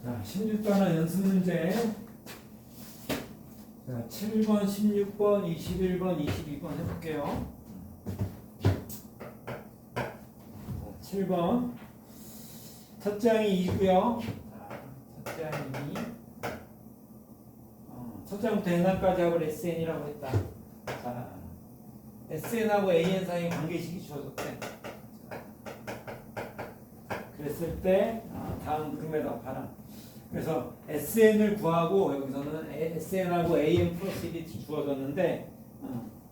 자, 16단원 연습 문제. 자, 7번, 16번, 21번, 22번 해볼게요. 7번. 첫 장이 2고요. 첫 장이 2. 첫 장부터 n까지 하고 SN이라고 했다. 자, SN하고 AN 사이 관계식이 주어졌대. 그랬을 때 다음 그림에다 봐라. 그래서 SN을 구하고 여기서는 SN하고 AN 플러스 1이 주어졌는데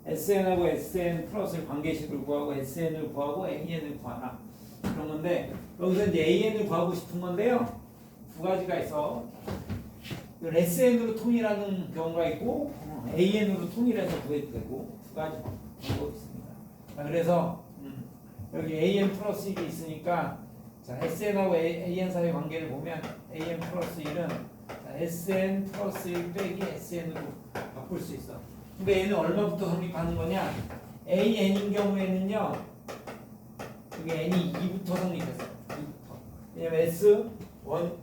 SN하고 SN 플러스 관계식을 구하고 SN을 구하고 AN을 구하라. 그런 건데 여기서 이제 AN을 구하고 싶은 건데요. 두 가지가 있어. SN으로 통일하는 경우가 있고 AN으로 통일해서 구해도 되고 두 가지 방법이 있습니다. 그래서 여기 AN 플러스 1이 있으니까 자, SN하고 AN 사이의 관계를 보면 AN 플러스 1은 SN 플러스 1 빼기 SN으로 바꿀 수 있어. 근데 얘는 얼마부터 성립하는 거냐? AN인 경우에는요. 여기 N이 2부터 성립했어. 2부터. 왜냐면 S1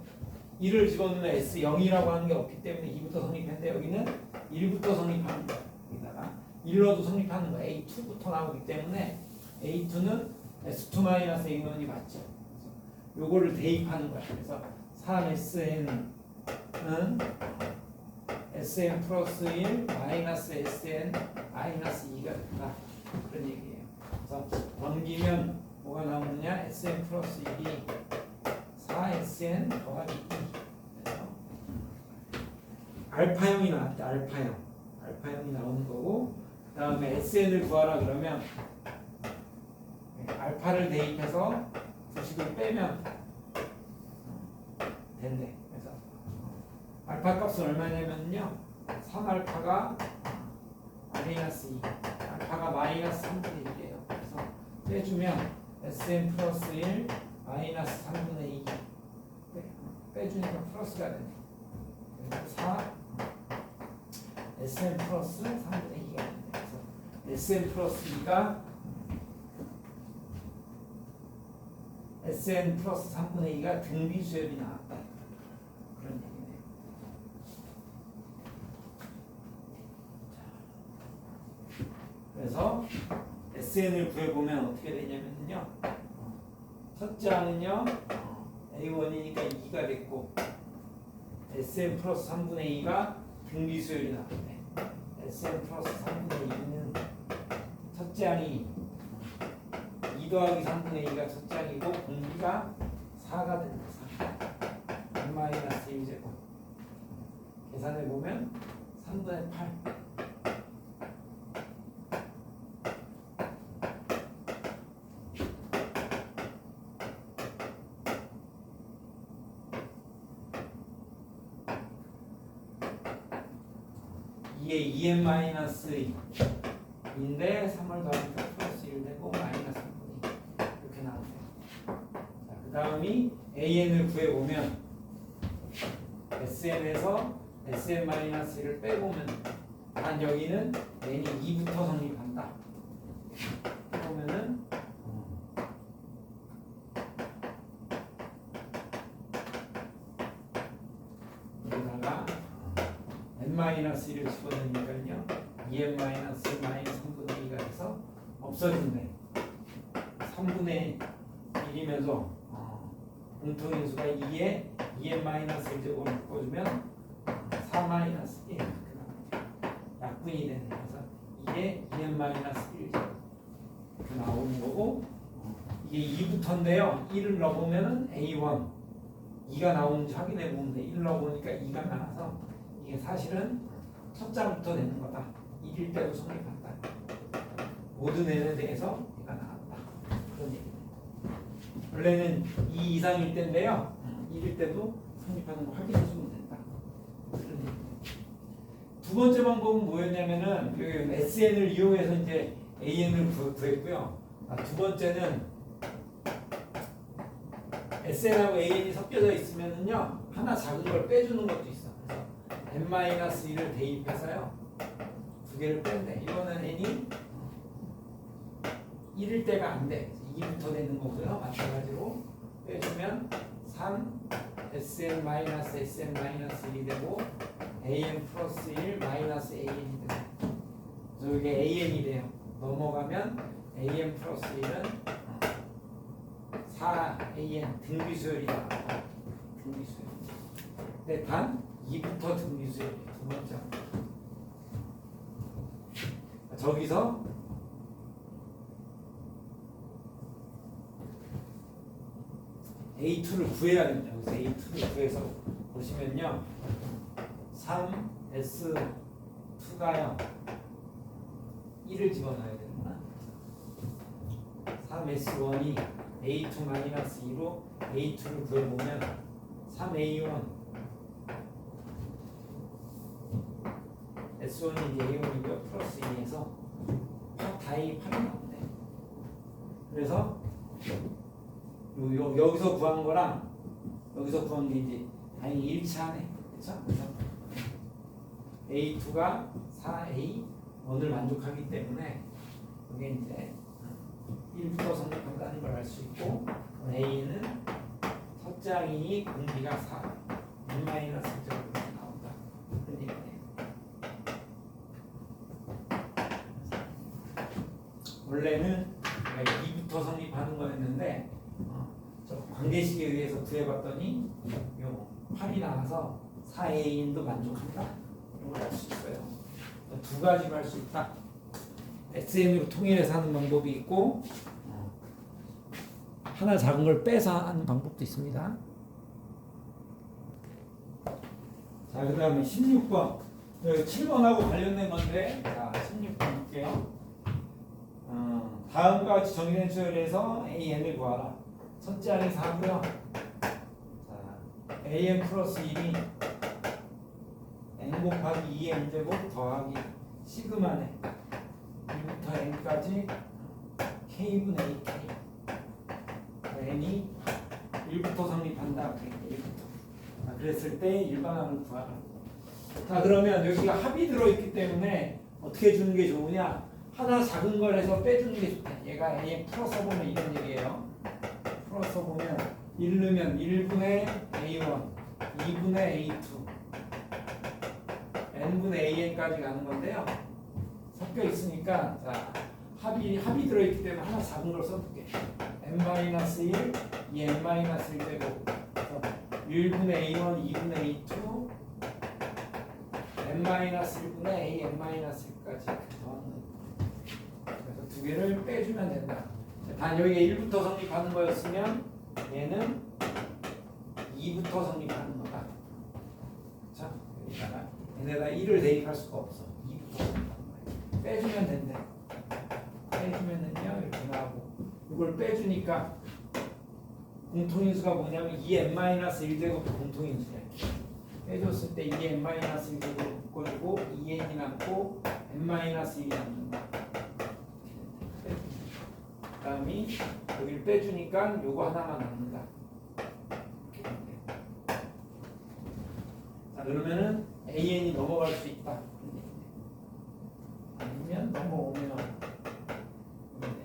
1을 집어넣으면 S0이라고 하는 게 없기 때문에 2부터 성립했는데 여기는 1부터 성립하는 거야. 여기다가 1로도 성립하는 거야. A2부터 나오기 때문에 A2는 S2-A1이 맞죠. 요거를 대입하는 거야. 그래서 3SN은 SN 플러스 1 마이너스 SN 마이너스 2가 된다. 그런 얘기예요. 그래서 넘기면 뭐가 나오느냐? SN 플러스 1이 4SN 더하기 2. 그래서 알파형이 나왔다. 알파형이 나오는 거고 그 다음에 SN을 구하라 그러면 알파를 대입해서 부식을 빼면 된대. 그래서 알파 값은 얼마냐면요 3알파가 마이너스 2 알파가 마이너스 3분의 1이에요. 그래서 빼주면 SN 플러스 1 마이너스 3분의 2 빼주니까 플러스가 되네. 그래서 4 SN 플러스 3분의 2가 되네. 그래서 SN 플러스 2가 SN 플러스 3분의 2가 등비수열이 나왔다. 그런 얘기네요. 그래서 SN을 구해보면 어떻게 되냐면요. 첫 장은요. A1이니까 2가 됐고 SN 플러스 3분의 2가 등비수열이 나왔네. SN 플러스 3분의 2는 첫 장이 2 더하기 3분의 2가 첫 장이고 공비가 4가 됩니다. 4. n 마이너스 1제곱 계산해 보면 3분의 8. 이게 2n 마이너스 2인데 3을 더하니까 플러스 1 되고 마이너스 3분의 2 이렇게 나오네요. 자, 그 다음이 AN을 구해보면 SN에서 SN-1을 빼보면 단 여기는 N이 2부터 성립한다. 해보면은 여기다가 N-1을 집어넣으니까요 2n 마이너스 3분의 2가 돼서 없어진대. 3분의 1이면서 공통인수가 2에 2n 마이너스 1제곱을 묶어주면 4 마이너스 1 이렇게 나옵니다. 약분이 되는. 그래서 2에 2n 마이너스 1제곱 이렇게 나오는 거고 이게 2부터인데요 1을 넣어보면은 A1 2가 나오는지 확인해 보면 돼. 1을 넣어보니까 2가 나와서 이게 사실은 첫 장부터 되는 거다. 1일 때도 성립한다. 모든 n에 대해서 얘가 나왔다. 그런 얘기입니다. 원래는 2 이상일 때인데요. 1일 때도 성립하는 거 확인해 주면 된다. 그런 얘기입니다. 두 번째 방법은 뭐였냐면은 여기 SN을 이용해서 이제 AN을 구했고요. 두 번째는 SN하고 AN이 섞여져 있으면은요 하나 작은 걸 빼주는 것도 있어. 그래서 n-1을 대입해서요 두 개를 뺀대. 이거는 n이 1일 때가 안 돼. 2부터 되는 거고요. 마찬가지로 빼주면 3 SN 마이너스 SN 마이너스 1이 되고 AN 플러스 1 마이너스 AN이 되고 그래서 이게 AN이 돼요. 넘어가면 AN 플러스 1은 4AN 등비수열이다. 등비수열. 근데 단 2부터 등비수열이에요. 두 번째. 저기서 A2를 구해야 됩니다. 그래서 A2를 구해서 보시면요. 3S2가요. 1을 집어넣어야 되는구나. 3S1이 A2-2로 A2를 구해보면 3A1 S1이 이제 A1이고요. 플러스 2에서 다이 8이 나오네. 그래서 여기서 구한 거랑 여기서 구한 게 이제 다행히 일치하네. 그렇죠? 그래서 A2가 4A1을 만족하기 때문에 이게 이제 1부터 성립한다는 걸 알 수 있고 A는 첫째 항이 공비가 4 N-1제곱으로 나온다. 그런 얘기네요. 원래는 2부터 성립하는 거였는데 저 관계식에 의해서 구해봤더니 요 8이 나와서 4A인도 만족한다. 이런 걸 알 수 있어요. 두 가지로 할 수 있다. SN으로 통일해서 하는 방법이 있고 하나 작은 걸 빼서 하는 방법도 있습니다. 자, 그 다음에 16번 7번하고 관련된 건데 자, 16번 볼게요. 다음과 같이 정의된 수열에서 AN을 구하라. 첫째 항이 4고요. 자, AN 플러스 1이 N 곱하기 2의 N제곱 더하기 시그마네 1부터 N까지 K분의 AK N이 1부터 성립한다. 1부터. 그랬을 때 일반항을 구하라. 자, 그러면 여기가 합이 들어있기 때문에 어떻게 주는 게 좋으냐? 하나 작은 걸 해서 빼주는 게 좋다. 얘가 A 풀어서 보면 이런 얘기예요. 풀어서 보면 1 넣으면 1분의 A1, 2분의 A2, N분의 AN까지 가는 건데요. 섞여 있으니까 자, 합이 들어있기 때문에 하나 작은 걸 써줄게. N-1, 이 N-1 되고 1분의 A1, 2분의 A2, N-1분의 A, N-1까지 더하는. 그래서 두 개를 빼주면 된다. 단 여기에 1부터 성립하는 거였으면 얘는 2부터 성립하는 거다. 자, 여기다가 얘네다 1을 대입할 수가 없어. 2부터 성립하는 거야. 빼주면 된대. 빼주면은요 이렇게 나오고 이걸 빼주니까 공통인수가 뭐냐면 2n-1제곱도 공통인수야. 빼줬을 때 2n-1제곱으로 묶어주고 2n이 남고 n-1이 남는다. 그 다음에 여기를 빼주니까 요거 하나만 남는다. 자, 그러면은 an이 넘어갈 수 있다. 아니면 넘어오면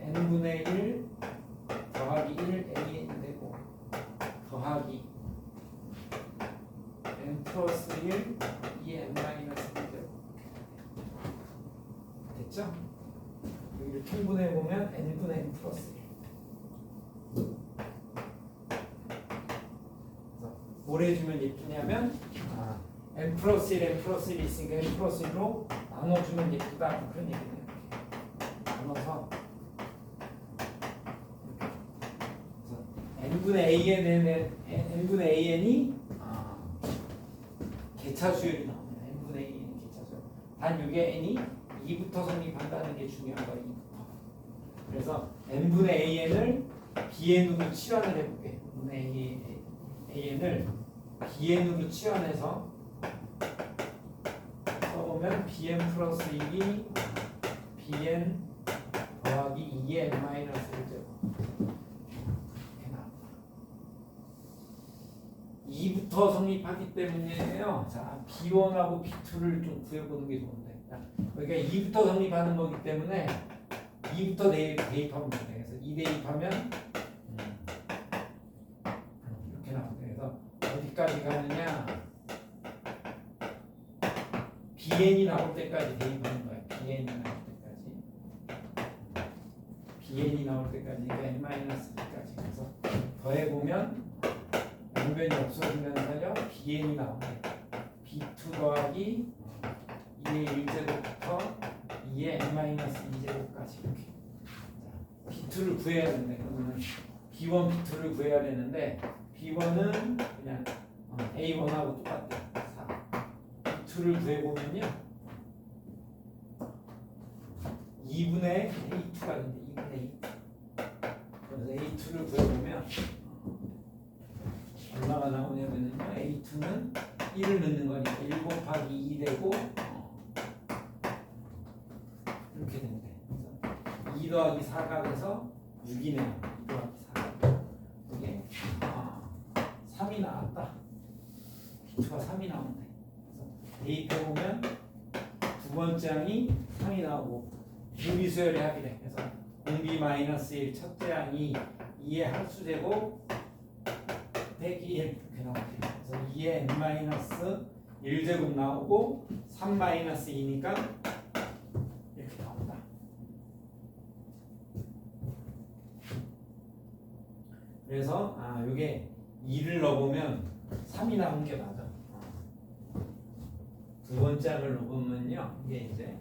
n분의 1 더하기 1 an이 되고 더하기 n 플러스 1 2n 마이너스 1 됐죠? 여기를 통분해 보면 n분의 n 플러스 1. 그래서 뭘 해주면 예쁘냐면 n 플러스 1 n 플러스 1이 있으니까 n 플러스 1로 나눠주면 예쁘다. 그런 얘기네요. 나눠서 n분의 an이 개차수열이 나옵니다. n분의 an이 개차수열. 단 이게 n이 2부터 성립한다는 게 중요한 거예요. 2부터. 그래서 n분의 an을 bn으로 치환을 해볼게. n분의 an을 bn으로 치환해서 써보면 bn 플러스 1이 bn 더하기 2의 n 마이너스 1제곱 2부터 성립하기 때문이에요. 자, B1하고 B2를 좀 구해보는 게 좋은데. 그러니까 2부터 성립하는 거기 때문에 2부터 대입하면 돼. 그래서 2 대입하면 이렇게 나오게. 그래서 어디까지 가느냐? bn이 나올 때까지 대입하는 거야. bn이 나올 때까지. bn이 나올 때까지니까 n-b까지. 그래서 더해보면 양변이 없어지면서요 bn이 나오네. b2 더하기 2의 1제곱부터 2의 n-2제곱까지 이렇게. b2를 구해야 되는데 그러면 b1, b2를 구해야 되는데 b1은 그냥 a1하고 똑같대. 4. b2를 구해보면요 2분의 a2가 되는데 2분의 2. 그래서 a2를 구해보면 얼마가 나오냐면요 a2는 1을 넣는 거니까 1 곱하기 2 되고 이렇게 된대. 그래서 2 더하기 4가 돼서 6이네요. 2 더하기 4가 이게 3이 나왔다. b2가 3이 나온대. 그래서 대입해보면 두 번째 항이 3이 나오고 무비수열의 합이래. 그래서 공비 마이너스 1 첫째 항이 2의 할수제곱 빼기 1 이렇게 나오게. 그래서 2의 n 마이너스 1제곱 나오고 3 마이너스 2니까 이렇게 나온다. 그래서 요게 2를 넣어보면 3이 나온 게 맞아. 두 번째 항을 넣어보면요 이게 이제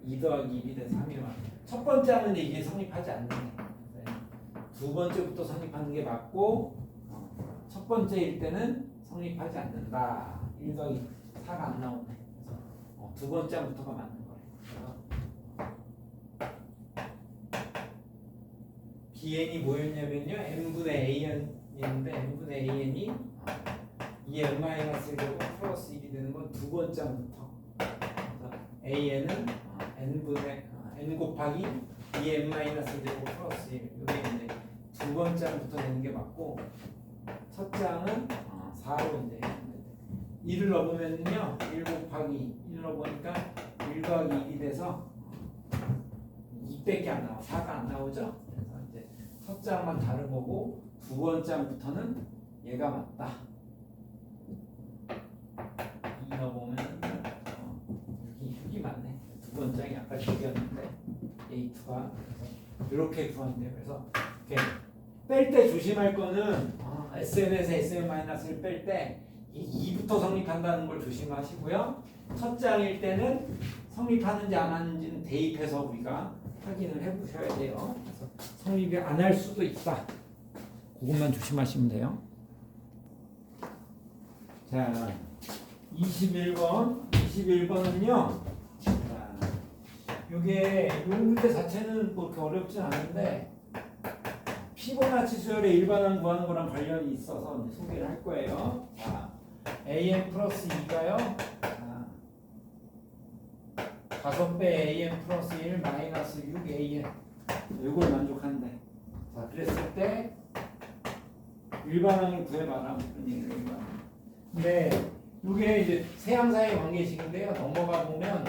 2 더하기 1이 돼 3이 나와. 첫 번째 하면 이게 성립하지 않는 거예요. 두 번째부터 성립하는 게 맞고 첫 번째일 때는 성립하지 않는다. 1 더하기 4가 안 나오네. 그래서 두 번째부터가 맞는 거예요. bn이 뭐였냐면요 n분의 an이었는데 n분의 an이 2의 n-1제곱 플러스 1이 되는 건 두 번째부터. 그래서 an은 n 곱하기 2의 n-제곱 플러스 1 이게 이제 두 번째 항부터 되는 게 맞고 첫째 항은 4로 이제 1을 넣어보면요 1 곱하기 1 넣어보니까 1 더하기 1이 돼서 2밖에 안 나와. 4가 안 나오죠. 그래서 이제 첫째 항만 다른 거고 두 번째 항부터는 얘가 맞다. 2 넣어보면 6이 맞네. 두 번째 항이 아까 6이었는데 A2가 이렇게 구한대요. 그래서 뺄 때 조심할 거는 SN에서 SN-를 뺄 때 이 2부터 성립한다는 걸 조심하시고요. 첫째 항일 때는 성립하는지 안 하는지는 대입해서 우리가 확인을 해보셔야 돼요. 그래서 성립이 안 할 수도 있다. 그것만 조심하시면 돼요. 자, 21번은요. 이게 요 문제 자체는 뭐 그렇게 어렵진 않은데 피보나치 수열의 일반항 구하는 거랑 관련이 있어서 이제 소개를 할 거예요. 자, an 플러스 2가요. 5배 an 플러스 1 마이너스 6an 이걸 만족한대. 자, 그랬을 때 일반항을 구해봐라. 그런 얘기를 해봐. 근데 이게 이제 세항사의 관계식인데요. 넘어가 보면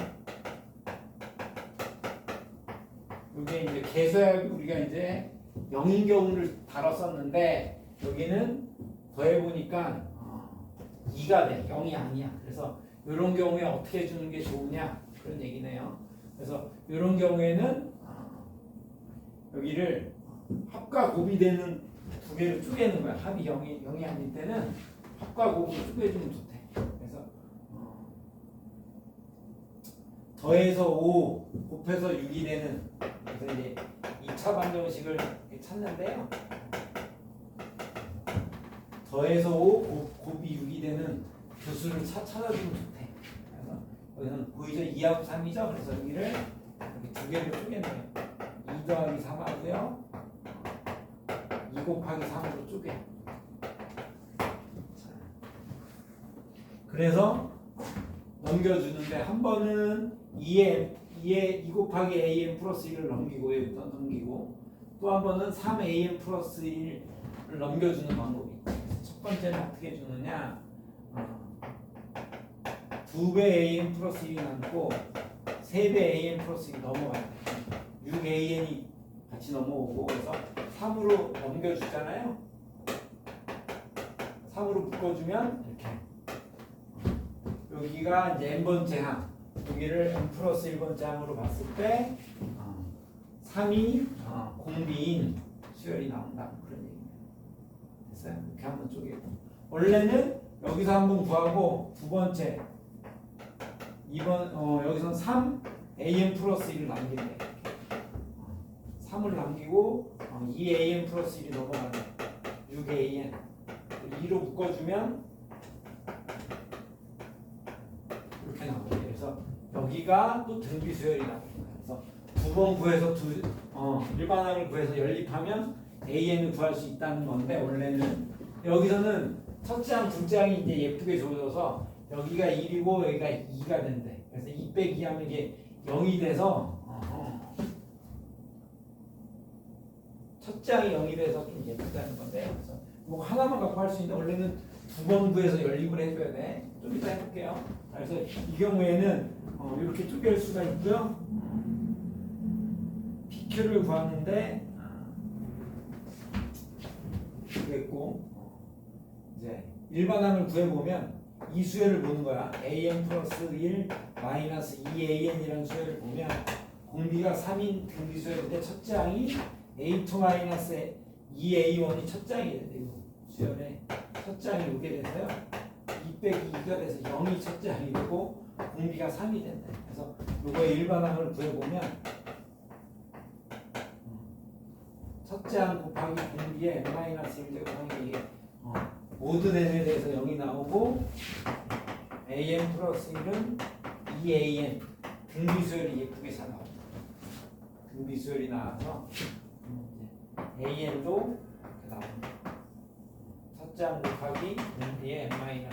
이게 이제 계수하기 우리가 이제 0인 경우를 다뤘었는데 여기는 더해보니까 2가 돼. 0이 아니야. 그래서 이런 경우에 어떻게 주는 게 좋으냐 그런 얘기네요. 그래서 이런 경우에는 여기를 합과 곱이 되는 두 개로 쪼개는 거야. 합이 0이 아닐 때는 합과 곱으로 쪼개주면 좋대. 그래서 더해서 5 곱해서 6이 되는 그래서 이제 2차 방정식을 찾는데요. 더해서 5 곱이 6이 되는 교수를 찾아주면 좋대. 그래서 여기는 보이죠? 2하고 3이죠? 그래서 여기를 이렇게 두 개로 쪼개네요. 2 더하기 3 하고요. 2 곱하기 3으로 쪼개. 그래서 넘겨주는데 한 번은 2 곱하기 an 플러스 1을 넘기고 또 한 번은 3an 플러스 1을 넘겨주는 방법이 있고 첫 번째는 어떻게 주느냐 2배 an 플러스 1이 남고 3배 an 플러스 1이 넘어가요. 6an이 같이 넘어오고 그래서 3으로 넘겨주잖아요. 3으로 묶어주면 이렇게 여기가 이제 n번째 항, 여기를 n 플러스 1번째 항으로 봤을 때 3이 공비인 수열이 나온다 그런 얘기입니다. 됐어요? 이렇게 한번 쪼개고 원래는 여기서 한번 구하고 두 번째 2번 여기선 3 an 플러스 1을 남긴대. 3을 남기고 2an 플러스 1이 넘어가네. 6an 2로 묶어주면 이렇게 나오죠. 그래서 여기가 또 등비 수열이 나옵니다. 그래서 두 번 구해서 일반항을 구해서 연립하면 an을 구할 수 있다는 건데 원래는 여기서는 첫째 항, 둘째 항이 이제 예쁘게 주어져서 여기가 1이고 여기가 2가 된대. 그래서 2 빼기 2 하면 이게 0이 돼서 첫째 항이 0이 돼서 좀 예쁘다는 건데 그래서 뭐 하나만 갖고 할 수 있는데 원래는 두 번 구해서 연립을 해줘야 돼. 좀 이따 해볼게요. 그래서 이 경우에는 이렇게 쪼갤 수가 있고요. PQ를 구하는데 그랬고 이제 일반항을 구해보면 이 수열을 보는 거야. an 플러스 1 마이너스 2an이라는 수열을 보면 공비가 3인 등비 수열인데 첫째 항이 a2 마이너스 2a1이 첫째 항이 된대. 수열에 첫째 항이 이렇게 돼서요. 2 빼기 2가 돼서 0이 첫째 항이 되고 공비가 3이 된다. 그래서 이거의 일반항을 구해보면 첫째 항 곱하기 공비에 n-1 곱하기 이게 모든 n에 대해서 0이 나오고 an 플러스 1은 2an 등비 수열이 예쁘게 잘 나옵니다. 등비 수열이 나와서 an도 이렇게 나옵니다. 첫째 항 곱하기 공비에 n-1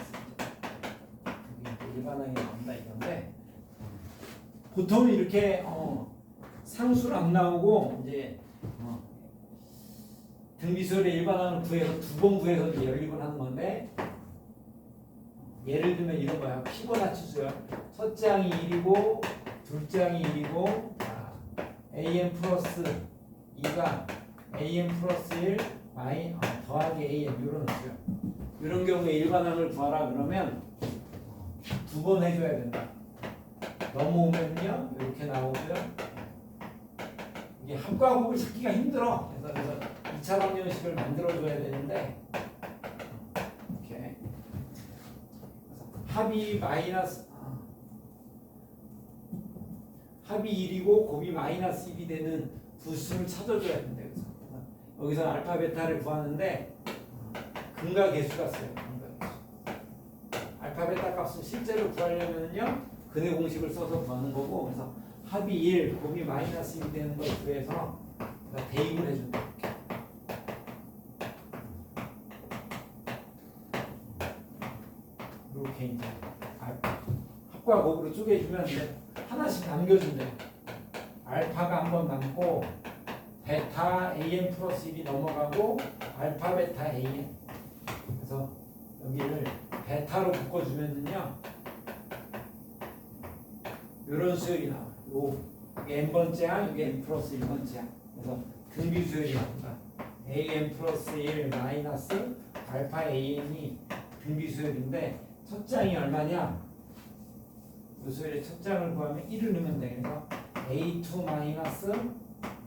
일반항이 나온다 이건데 보통 이렇게 상수는 안 나오고 이제 등비수열의 일반항을 구해서 두 번 구해서 연립을 하는 건데 예를 들면 이런 거야. 피보나치 수열 첫째 항이 1이고 둘째 항이 1이고 an 플러스 2가 an 플러스 1 더하기 an 이런 수열. 이런 경우에 일반항을 구하라 그러면 두 번 해줘야 된다. 넘어오면요 이렇게 나오고요. 이게 합과 곱을 찾기가 힘들어. 그래서 2차 방정식을 만들어줘야 되는데 이렇게 합이 마이너스 합이 1이고 곱이 마이너스 1이 되는 두 수를 찾아줘야 된다. 그래서 여기서 알파 베타를 구하는데 근과 계수가 써요. 알파 베타 값을 실제로 구하려면요 근의 공식을 써서 구하는 거고 그래서 합이 1, 곱이 마이너스 1이 되는 걸 구해서 대입을 해준다. 이렇게 이제 합과 곱으로 쪼개주면 이제 하나씩 남겨준대요. 알파가 한 번 남고 베타 an 플러스 1이 넘어가고 알파 베타 an 그래서 여기를 베타로 묶어주면은요 이런 수열이 나와요. 이게 n번째 항, 이게 n 플러스 1번째 항. 그래서 등비 수열이 나온다. an 플러스 1 마이너스 알파 an이 등비 수열인데 첫째 항이 얼마냐? 이 수열의 첫째 항을 구하면 1을 넣으면 돼. 그래서 a2 마이너스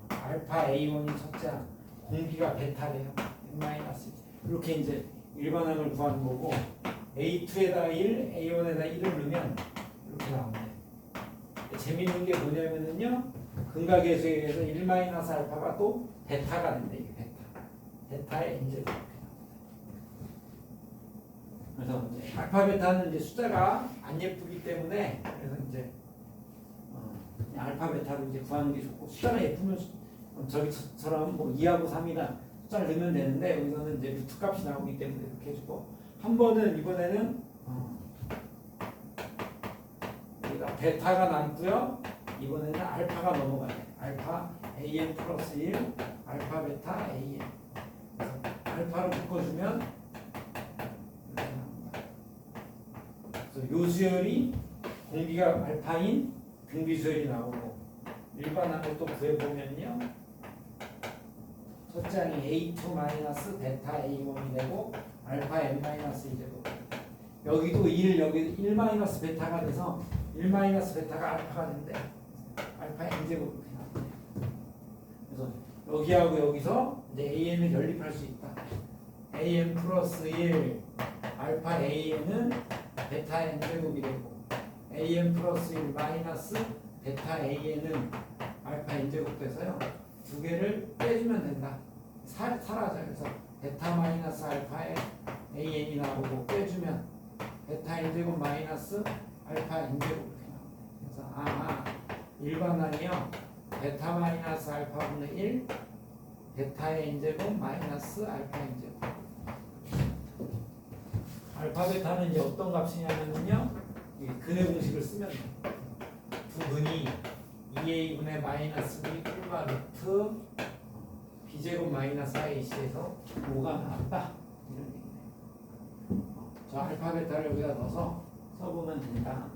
알파 a1이 첫째 항. 공비가 베타래요. n 마이너스 이렇게 이제 일반항을 구하는 거고 a2에다 1, a1에다 1을 넣으면 이렇게 나옵니다. 재밌는 게 뭐냐면은요 근과 계수에 의해서 1 마이너스 알파가 또 베타가 된다. 이게 베타의 이제 이렇게 나옵니다. 그래서 이제 알파 베타는 이제 숫자가 안 예쁘기 때문에 그래서 이제 알파 베타로 이제 구하는 게 좋고 숫자가 예쁘면 저기처럼 뭐 2하고 3이나 숫자를 넣으면 되는데 여기서는 이제 루트 값이 나오기 때문에 이렇게 해주고 한 번은 이번에는 베타가 남고요. 이번에는 알파가 넘어가요. 알파 an 플러스 1 알파 베타 an 그래서 알파로 묶어주면 이렇게 나옵니다. 그래서 요 수열이 공비가 알파인 등비 수열이 나오고 일반항을 또 구해보면요. 첫째 항이 A2 마이너스 베타 A1이 되고 알파 n 마이너스 2제곱. 여기도 1 마이너스 베타가 돼서 1 마이너스 베타가 알파가 된대. 알파 n제곱. 그래서 여기하고 여기서 이제 an을 연립할 수 있다. an 플러스 1 알파 an은 베타 n제곱이 되고 an 플러스 1 마이너스 베타 an은 알파 n제곱 돼서요. 두 개를 빼주면 된다. 사라져. 그래서 베타 마이너스 알파에 an이 나오고 빼주면 베타 n제곱 마이너스 알파 n제곱 이렇게 나옵니다. 그래서 일반항이요. 베타 마이너스 알파분의 1 베타의 n제곱 마이너스 알파 n제곱. 알파 베타는 이제 어떤 값이냐면요. 근의 공식을 쓰면 부분이 2a분의 마이너스 b 뿔마 루트 b제곱 마이너스 IC에서 5가 나왔다. 이런 얘기네요. 저 알파 베타를 여기다 넣어서 써보면 된다.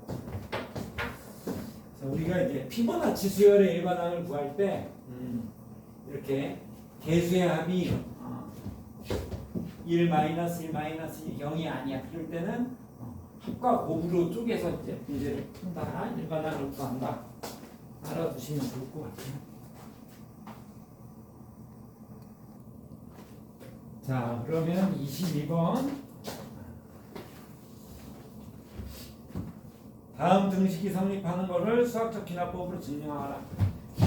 그래서 우리가 이제 피보나치 수열의 일반항을 구할 때 이렇게 개수의 합이 1 마이너스 1 마이너스 0이 아니야. 그럴 때는 합과 곱으로 쪼개서 이제 문제를 푼다. 일반항을 구한다. 알아두시면 좋을 것 같아요. 자, 그러면 22번. 다음 등식이 성립하는 것을 수학적 기납법으로 증명하라.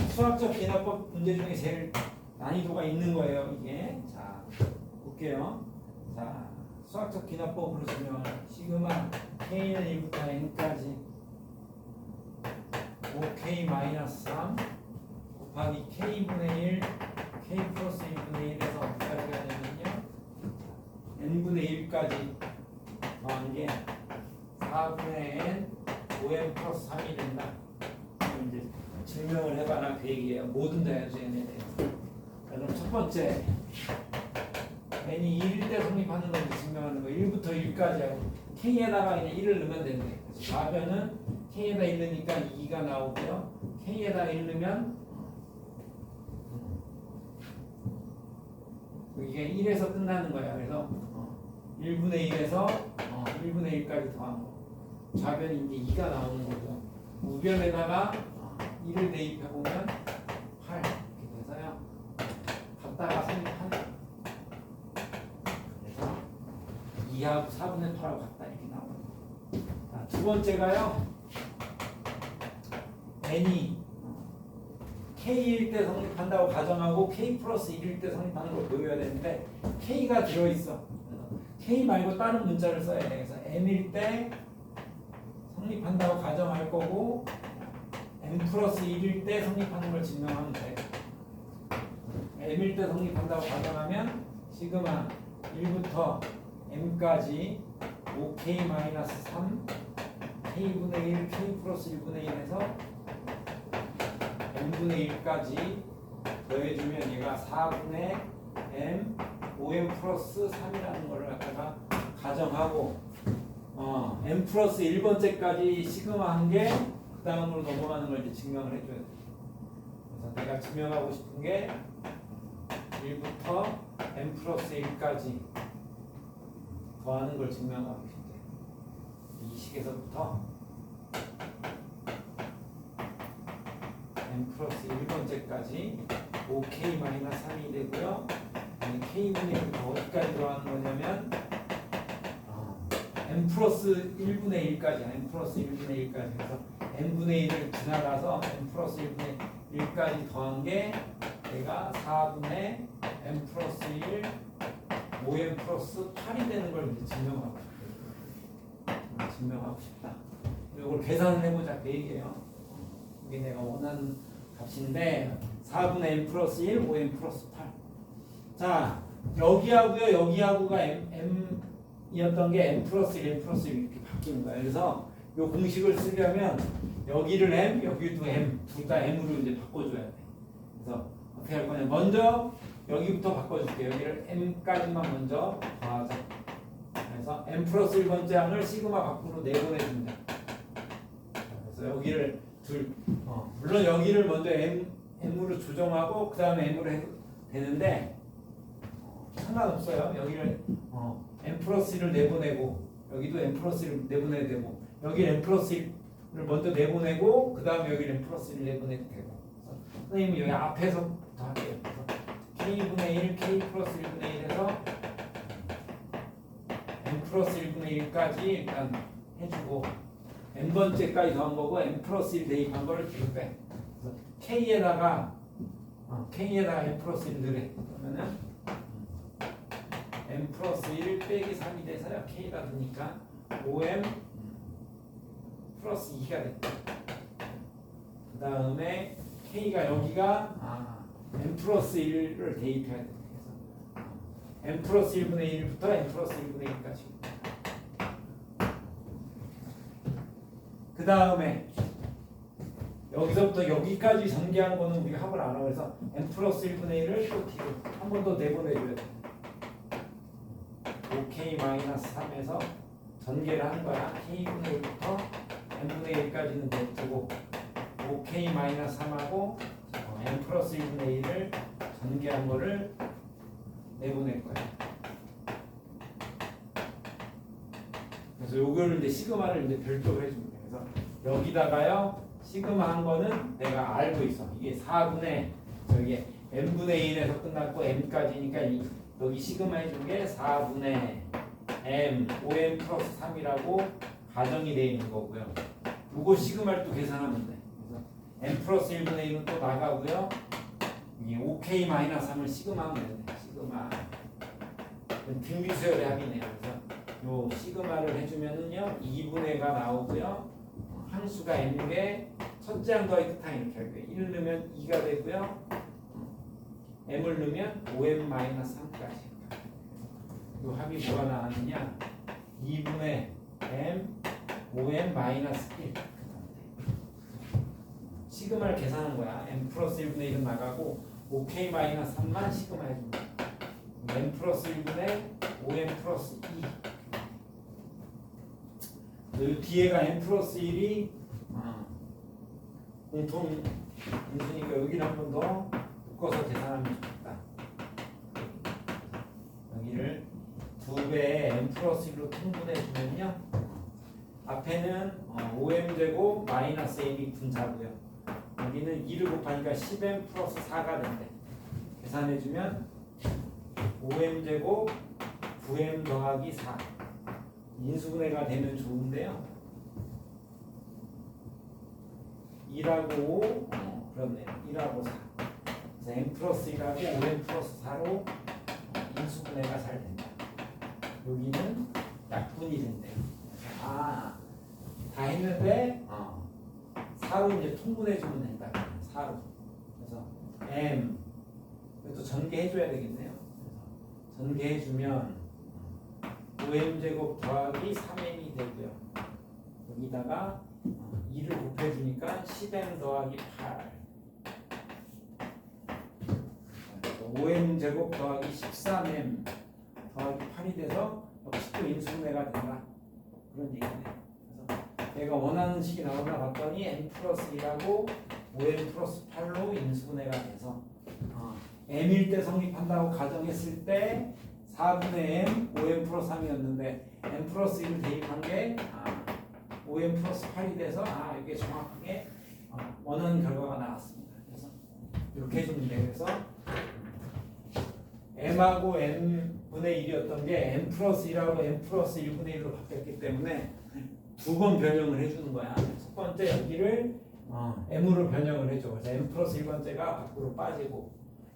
수학적 기납법 문제 중에 제일 난이도가 있는 거예요, 이게. 자, 볼게요. 자, 수학적 기납법으로 증명하라. 시그마 k는 1부터 n까지 5k-3 곱하기 k분의 1 k 플러스 1분의 1에서 어디까지 가냐면요 n분의 1까지 더한 게 4분의 n 5n 플러스 3이 된다. 이제 증명을 해봐라 그 얘기예요. 뭐든 다 해야죠 n에 대해서. 그럼 첫 번째 n이 1일 때 성립하는 걸 증명하는 거. 1부터 1까지 하고 k에다가 그냥 1을 넣으면 된대. 그래서 좌변은 k에다 1 넣으니까 2가 나오고요. k에다 1 넣으면 이게 1에서 끝나는 거야. 그래서 1분의 1에서 1분의 1까지 더한 거. 좌변이 이제 2가 나오는 거고 우변에다가 1을 대입해보면 8 이렇게 돼서요. 갖다가 성립하는. 그래서 2하고 4분의 8하고 같다 이렇게 나오는 거. 자, 두 번째가요. n이 k일 때 성립한다고 가정하고 k 플러스 1일 때 성립하는 걸 보여야 되는데 k가 들어있어. k 말고 다른 문자를 써야 돼. 그래서 m일 때 성립한다고 가정할 거고 m 플러스 1일 때 성립하는 걸 증명하면 돼. m일 때 성립한다고 가정하면 시그마 1부터 m까지 5k-3 k분의 1 k 플러스 1분의 1에서 n분의 1까지 더해주면 얘가 4분의 m 5m 플러스 3이라는 거를 갖다가 가정하고 m 플러스 1번째까지 시그마 한 게 그 다음으로 넘어가는 걸 이제 증명을 해줘야 돼. 그래서 내가 증명하고 싶은 게 1부터 m 플러스 1까지 더하는 걸 증명하고 싶대. 이 식에서부터 m 플러스 1번째까지 5k-3이 되고요. k분의 1은 어디까지 들어가는 거냐면 m 플러스 1분의 1까지 m 플러스 1분의 1까지 해서 n분의 1을 지나가서 m 플러스 1분의 1까지 더한 게 얘가 4분의 m 플러스 1 5m 플러스 8이 되는 걸 이제 증명하고 싶다. 이걸 계산을 해보자 그 얘기예요. 이게 내가 원하는 값인데 4분의 m 플러스 1 5m 플러스 8. 자, 여기하고요 여기하고가 m이었던 게 m 플러스 1 m 플러스 1 이렇게 바뀌는 거예요. 그래서 이 공식을 쓰려면 여기를 m 여기도 m 둘 다 m으로 이제 바꿔줘야 돼. 그래서 어떻게 할 거냐. 먼저 여기부터 바꿔줄게요. 여기를 m까지만 먼저 더하자. 그래서 m 플러스 1번째 항을 시그마 밖으로 내보내준다. 그래서 여기를 물론 여기를 먼저 m으로 조정하고 그 다음에 m으로 해도 되는데 상관없어요. 여기를 n 플러스 1을 내보내고 여기도 n 플러스 1을 내보내도 되고 여기 n 플러스 1을 먼저 내보내고 그 다음에 여기 n 플러스 1을 내보내도 되고 그래서 선생님이 여기 앞에서부터 할게요. 그래서 k분의 1, k 플러스 1분의 1에서 n 플러스 1분의 1까지 일단 해주고 n번째까지 더한 거고 n 플러스 1 대입한 거를 뒤로 빼. 그래서 k에다가 n 플러스 1 넣으래. 그러면은 n 플러스 1 빼기 3이 돼서요 k가 되니까 5m 플러스 2가 됐다. 그 다음에 k가 여기가 n 플러스 1을 대입해야 돼. 그래서 n 플러스 1분의 1부터 n 플러스 1분의 1까지. 그 다음에 여기서부터 여기까지 전개한 거는 우리가 합을 안 하고 그래서 n 플러스 1분의 1을 또 뒤로 한 번 더 내보내줘야 돼. 5k-3에서 전개를 하는 거야. k분의 1부터 n분의 1까지는 냅두고 5k-3하고 n 플러스 1분의 1을 전개한 거를 내보낼 거야. 그래서 요거를 이제 시그마를 이제 별도로 해줍니다. 그래서 여기다가요 시그마 한 거는 내가 알고 있어. 이게 4분의 저기 n분의 1에서 끝났고 m까지니까 여기 시그마 해준 게 4분의 m 5m 플러스 3이라고 가정이 되어 있는 거고요. 요거 시그마를 또 계산하면 돼. 그래서 m 플러스 1분의 1은 또 나가고요. 이게 5k-3을 시그마 하면 되네. 시그마 등비수열의 합이네요. 그래서 요 시그마를 해주면은요 2분의 가 나오고요. 함수가 m게 첫째 항 더하기 끝항 이렇게 할 거예요. 1 넣으면 2가 되고요. m을 넣으면 5m-3까지. 요 합이 뭐가 나왔느냐? 2분의 m 5m-1 시그마를 계산한 거야. m 플러스 1분의 1은 나가고 5k-3만 시그마 해줍니다. m 플러스 1분의 5m 플러스 2. 이 뒤에가 n 플러스 1이 공통 인수니까 여기를 한 번 더 묶어서 계산하면 좋겠다. 여기를 2배의 n 플러스 1로 통분해 주면요. 앞에는 5m제곱 마이너스 m이 분자고요. 여기는 2를 곱하니까 10m 플러스 4가 된대. 계산해주면 5m제곱 9m 더하기 4 인수분해가 되면 좋은데요. 2라고 5 그렇네요. 1하고 4 그래서 m 플러스 1하고 5m 플러스 4로 인수분해가 잘 된다. 여기는 약분이 된대요. 다 했는데 4로 이제 통분해주면 된다. 4로. 그래서 m 이것도 전개해줘야 되겠네요. 그래서 전개해주면 5m제곱 더하기 3m이 되고요. 여기다가 2를 곱해주니까 10m 더하기 8 5m제곱 더하기 13m 더하기 8이 돼서 역시 또 인수분해가 된다. 그런 얘기네요. 그래서 내가 원하는 식이 나오나 봤더니 m 플러스 1하고 5m 플러스 8로 인수분해가 돼서 m일 때 성립한다고 가정했을 때 4분의 m 5m 플러스 3이었는데 m 플러스 1을 대입한 게 5m 플러스 8이 돼서 이게 정확하게 원하는 결과가 나왔습니다. 그래서 이렇게 해주면 돼요. 그래서 m하고 n분의 1이었던 게 m 플러스 1하고 m 플러스 1분의 1로 바뀌었기 때문에 두 번 변형을 해주는 거야. 첫 번째 여기를 m으로 변형을 해줘. 그래서 m 플러스 1번째가 밖으로 빠지고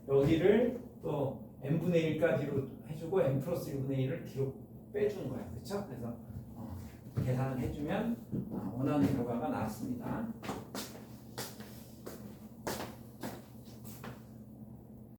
여기를 또 n분의 1까지로 해주고 m 플러스 1분의 1을 뒤로 빼주는 거야. 그렇죠? 그래서 계산을 해주면 원하는 결과가 나왔습니다.